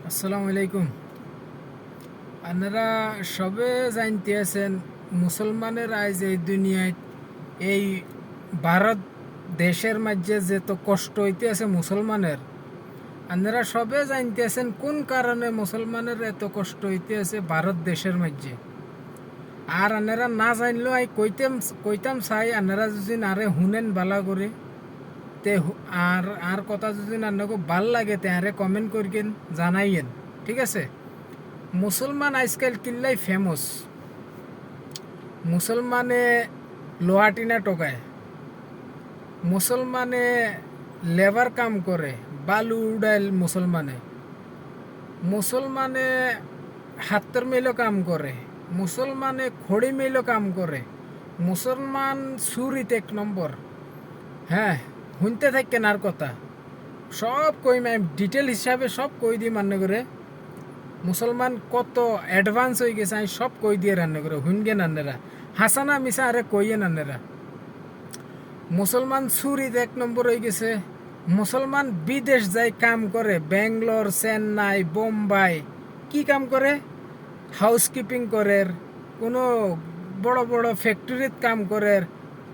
আসসালামু আলাইকুম। আপনারা সবে জানতে আছেন মুসলমানের আজ এই দুনিয়ায় এই ভারত দেশের মাঝে যে তো কষ্ট হইতে আছে মুসলমানের। আপনারা সবে জানতে আছেন কোন কারণে মুসলমানের এত কষ্ট হইতে আছে ভারত দেশের মাঝে। আর আপনারা না জানলেও কইতাম চাই, আপনারা যদি আরে শুনেন বালা করে তে আর কথা যদি আপনাকে ভাল লাগে তে আরে কমেন্ট করিকেন জানাইয়েন, ঠিক আছে। মুসলমান আজকাল কিল্লাই ফেমাস। মুসলমানে লোহাটিনা টোকায়, মুসলমানে লেবার কাম করে, বালু উড়াইল মুসলমানে, মুসলমানে হাতের মেলো কাম করে, মুসলমানে খড়ি মেলো কাম করে, মুসলমান সুরিত এক নম্বর। হ্যাঁ, শুনতে থাকেন আর কথা সব কই ডিটেল হিসাবে সব কই দিই মান্য করে। মুসলমান কত অ্যাডভান্স হয়ে গেছে আমি সব কই দিয়ে রান্না করে হুনগে নান্নেরা, হাসানা মিশা আরে কইয়ে নান্নেরা। মুসলমান সুরিত এক নম্বর হয়ে গেছে। মুসলমান বিদেশ যায় কাম করে, ব্যাঙ্গালোর, চেন্নাই, বোম্বাই। কি কাম করে? হাউসকিপিং করে, কোনো বড় বড় ফ্যাক্টরিত কাম করে,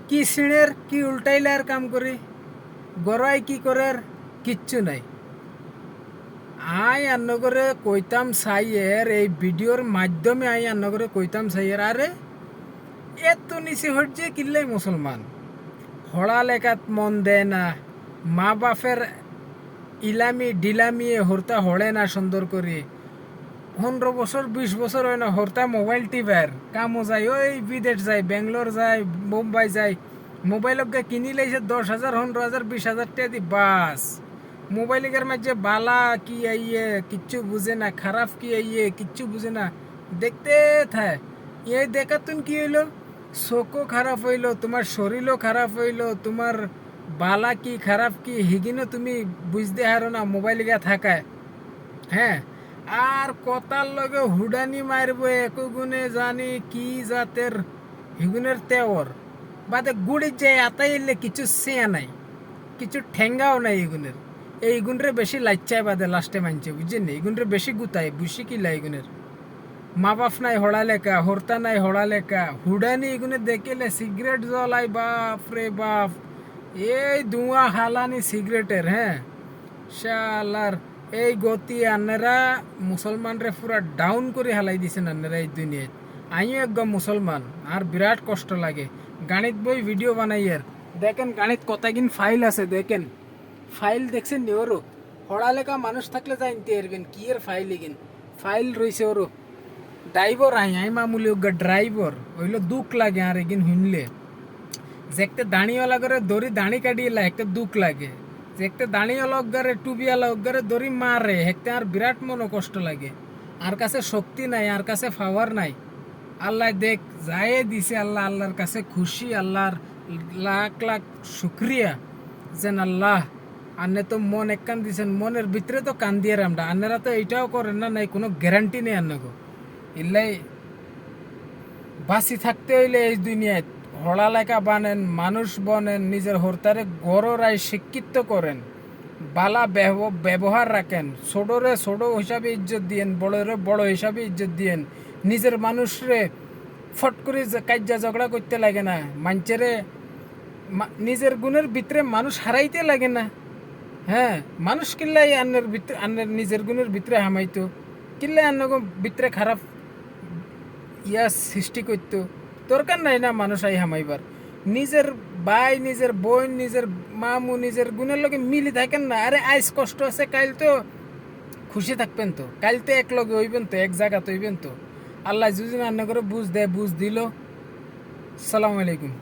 কি সিঁড়ের কি উল্টাইলার কাম করি, গড়াই কি করে, কিচ্ছু নাই। আই আন্নগরে কইতাম সাইয়ের এই ভিডিওর মাধ্যমে আন্নগরে কইতাম সাইয়ের আরে এত নিচে হচ্ছে কিল্লাই মুসলমান হড়া লেখাত মন দেয় না, মা বাপের ইলামি ডিলামিয়ে হরতা হড়ে না সুন্দর করে। 15 বছর 20 বছর হয় না হরতা মোবাইল টিপার কামও যায়, ওই বিদেশ যায়, ব্যাঙ্গালোর যায়, মুম্বাই যায়। মোবাইলকে কিনি লাইছে 10,000 15,000 20,000 টাকা দি বাস। মোবাইলের মাঝে বালা কি আইয়ে কিচ্ছু বুঝে না, খারাপ কি আইয়ে কিচ্ছু বুঝে না, দেখতে থায়। এই দেখাতুন কি হইলো, চোখও খারাপ হইলো, তোমার শরীরও খারাপ হইলো, তোমার বালা কি খারাপ কি হিগিনও তুমি বুঝতে হারো না মোবাইল গিয়া থাকায়। হ্যাঁ, আর কথার লগে হুডানি মারবো একো গুণে জানি কি জাতের হিগুনের তেওর বাদে গুড়ির যে আতাই এলে কিছু সেয়া নাই, কিছু ঠেঙ্গাও নাই এগুনের। এই গুণরে বেশি লাচ্চায় বাদে লাস্টে মানছে, বুঝছেন? এইগুনরে বেশি গুতায় বুঝি কিলা এগুনের। মা বাপ নাই হড়ালেখা, হরতা নাই হড়ালেখা, হুডানি এগুনে দেখেলে সিগারেট জ্বলাই, বাপ রে বাপ। এই ধোঁয়া হালানি সিগারেটের। হ্যাঁ, শালার এই গতি আন্নারা মুসলমানরে পুরা ডাউন করে হালাই দিছেন আন্নারা এই দুনিয়ায়। আমিও একদম মুসলমান, আর বিরাট কষ্ট লাগে। গাণিত বই ভিডিও বানাইয়ের দেখেন, গাণিত কতগিন ফাইল আছে দেখেন। ফাইল দেখছেন নি ওরও? পড়ালেখা মানুষ থাকলে জানতে পারবেন কি এর ফাইল এগিন। ফাইল রয়েছে ওরও। ড্রাইভার আই মামুলি ড্রাইভার হইলো দুঃখ লাগে আর এগিন শুনলে। যে একটা দাঁড়িওয়ালা করে দড়ি দাঁড়ি কাটিয়ে একটা দুঃখ লাগে, যে একটা দাঁড়িওয়ালা অজ্ঞারে টুবিওয়ালা অজ্ঞারে দড়ি মারে একটা আর বিরাট মনে কষ্ট লাগে। আর কাছে শক্তি নাই, আর কাছে পাওয়ার নাই। আল্লাহ দেখ যায় দিছে, আল্লাহ আল্লাহর কাছে খুশি, আল্লাহর লাখ লাখ শুক্রিয়া যেন আল্লাহ আন্নে তো মন এক কান দিছেন, মনের ভিতরে তো কান দিয়ে আমরা। আন্নারা তো এইটাও করেন না, নাই কোনো গ্যারান্টি নেই আন্নাগো। ইল্লাই বাঁচি থাকতে হইলে এই দুনিয়ায় হড়ালেখা বানেন, মানুষ বনেন, নিজের হরতারে গড়রাই শিক্ষিত করেন, বালা ব্যবহার রাখেন, ছোটরে ছোট হিসাবে ইজ্জত দিয়েন, বড়রে বড় হিসাবে ইজ্জত দিয়েন। নিজের মানুষরে ফট করে কাজ্যা ঝগড়া করতে লাগে না, মানুষেরে নিজের গুণের ভিতরে মানুষ হারাইতে লাগে না। হ্যাঁ, মানুষ কিল্লাই আন্নের ভিতরে, আন্নের নিজের গুণের ভিতরে হামাইতো, কিল্লাই আন্নগো ভিতরে খারাপ ইয়া সৃষ্টি করতো। দরকার নাই না মানুষ আই হামাইবার। নিজের ভাই, নিজের বোন, নিজের মামু, নিজের গুণের লগে মিলি থাকেন না। আরে আইস কষ্ট আছে, কাল তো খুশি থাকবেন, তো কাল তো এক লগে হইবেন, তো এক জায়গা তো হইবেন। তো আল্লাহ যদি রান্না করে বুঝ দেয়, বুঝ দিল। সালাম আলাইকুম।